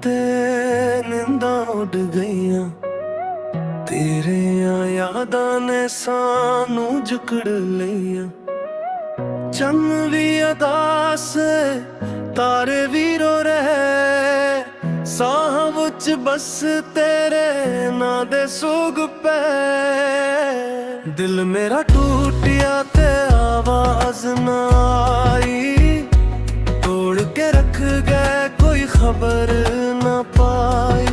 ते निंदा उड़ गईयां, तेरियां यादां ने सानू जकड़ लईयां। चन्न भी अदास तारे भी रो रहे, साह विच बस तेरे ना दे सूग पे। दिल मेरा टूटिया ते आवाज ना आई, तोड़ के रख गए कोई खबर ना पाई।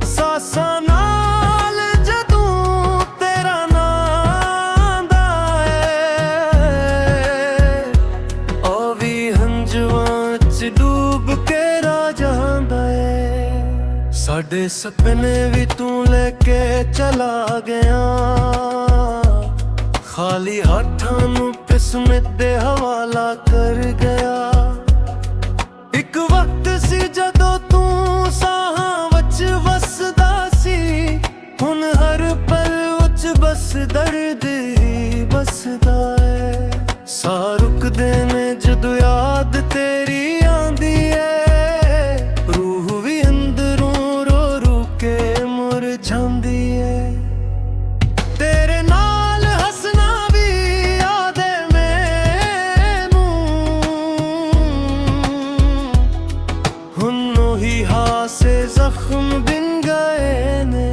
सासा नाल जदूं तेरा नाम दा है, ओ भी हंजुआं च डूब के रह जांदा है। साडे सपने भी तू लेके चला गया, खाली हाथां नूं किस्मत दे हवाला कर गया। एक वक्त सी जदों तू साहां विच वसदा सी, हुण हर पल विच बस दर्द ही बसदा है। साह रुकदे ने जदों याद तेरी आंदी है, रूह भी अंदरों रो रो के मुरझांदी है। तेरे नाल हसना भी याद है मैनू, हुण ओही हासे जख्म बिन गए ने।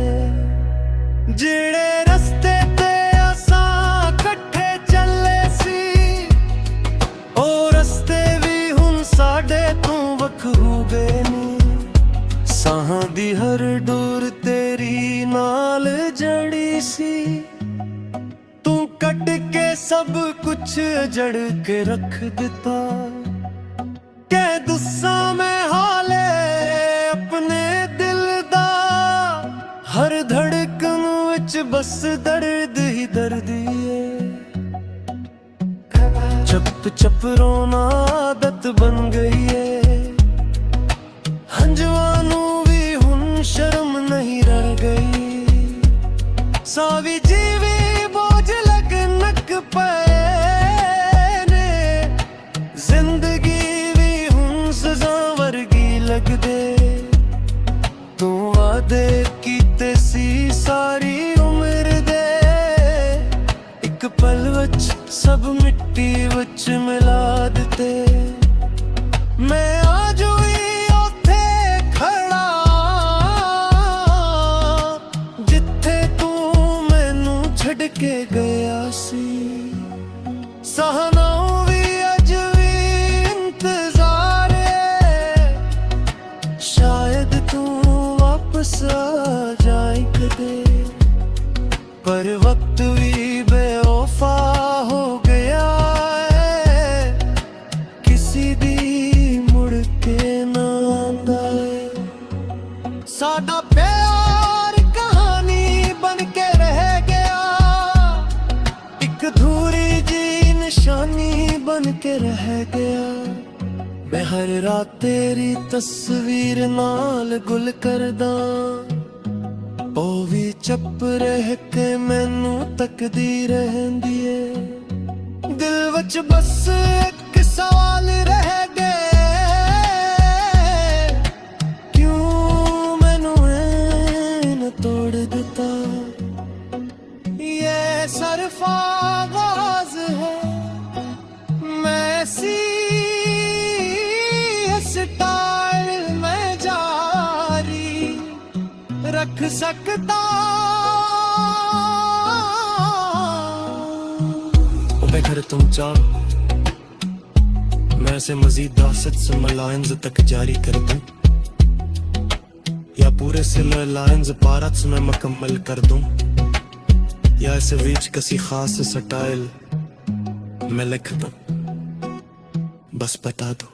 ਜਿਹੜੇ ਰਸਤੇ ਤੇ ਅਸਾਂ ਇਕੱਠੇ ਚੱਲੇ ਸੀ, ਉਹ ਰਸਤੇ ਵੀ ਹੁਣ ਸਾਡੇ ਤੋਂ ਵੱਖ ਹੋ ਗਏ ਨੇ। ਸਾਹਾਂ ਦੀ ਹਰ ਡੋਰ ਤੇਰੀ ਨਾਲ ਜੜੀ ਸੀ, ਤੂੰ ਕੱਢ ਕੇ ਸਭ ਕੁਛ ਜੜ ਕੇ ਰੱਖ ਦਿੱਤਾ। ਕਹਿ ਦੱਸਾਂ ਮੈਂ ਹਾਲੇ ਆਪਣੇ ਦਿਲ ਦਾ, ਹਰ ਧੜਕਨ ਵਿੱਚ ਬਸ ਦਰਦ ਹੀ ਦਰਦ ਏ। ਚੁੱਪ ਚੁੱਪ ਰੋਣਾ ਆਦਤ ਬਣ ਗਈ ਏ, ਹੰਝੂਆਂ ਨੂੰ ਵੀ ਹੁਣ ਸ਼ਰਮ ਨਹੀਂ ਰਹਿ ਗਈ। ਸਾਹ ਵੀ ਜੀਵੀ ਬੋਝ ਲੱਗਣਕ ਪਏ ਨੇ, ਜ਼ਿੰਦਗੀ ਵੀ ਹੁਣ ਸਜ਼ਾ ਵਰਗੀ ਲੱਗਦੇ। ਤੂੰ ਵਾਅਦੇ ਕੀਤੇ ਸੀ ਸਾਰੀ ਉਮਰ ਦੇ, ਇੱਕ ਪਲ ਵਿੱਚ ਸਭ ਮਿੱਟੀ ਵਿੱਚ ਮਿਲਾ ਦਿੱਤੇ। ਮੈਂ ਆਜੂ ਹੀ ਉੱਥੇ ਖੜਾ, ਜਿੱਥੇ ਤੂੰ ਮੈਨੂੰ ਛੱਡ ਕੇ ਗਿਆ ਸੀ। ਸਹਨਾ ਵੀ ਅੱਜ ਵੀ ਇੰਤਜ਼ਾਰ ਏ, ਸ਼ਾਇਦ ਤੂੰ ਵਾਪਸ ਆ ਜਾਏ ਕਦੇ। पर वक्त भी बेवफा हो गया है, किसी दी मुड़ के ना आंदा है। साडा प्यार कहानी बन के रह गया, एक अधूरी जी निशानी बन के रह गया। मैं हर रात तेरी तस्वीर नाल गुल करदा, ਉਹ ਵੀ ਚੁੱਪ ਰਹਿ ਕੇ ਮੈਨੂੰ ਤੱਕਦੀ ਰਹਿੰਦੀ ਏ। ਦਿਲ ਵਿੱਚ ਬਸ ਇੱਕ ਸਵਾਲ ਰਹਿ ਗਿਆ, ਕਿਉਂ ਮੈਨੂੰ ਐਨ ਤੋੜ ਦਿੱਤਾ। ਇਹ ਸਰਫਾਗਾਜ਼ ਹੈ ਮੈਂ ਸੀ ਸਟਾਈਲ ਮੈਂ ਜਾਰੀ रख सकता। बेघर तुम चाहो, मैं इसे मजीद दासत से लाइन्स तक जारी कर दूं, या पूरे सिले लाइन्स पारत से मैं मुकम्मल कर दूं, या इसे बीच किसी खास स्टाइल में लिख दूं। बस बता दो।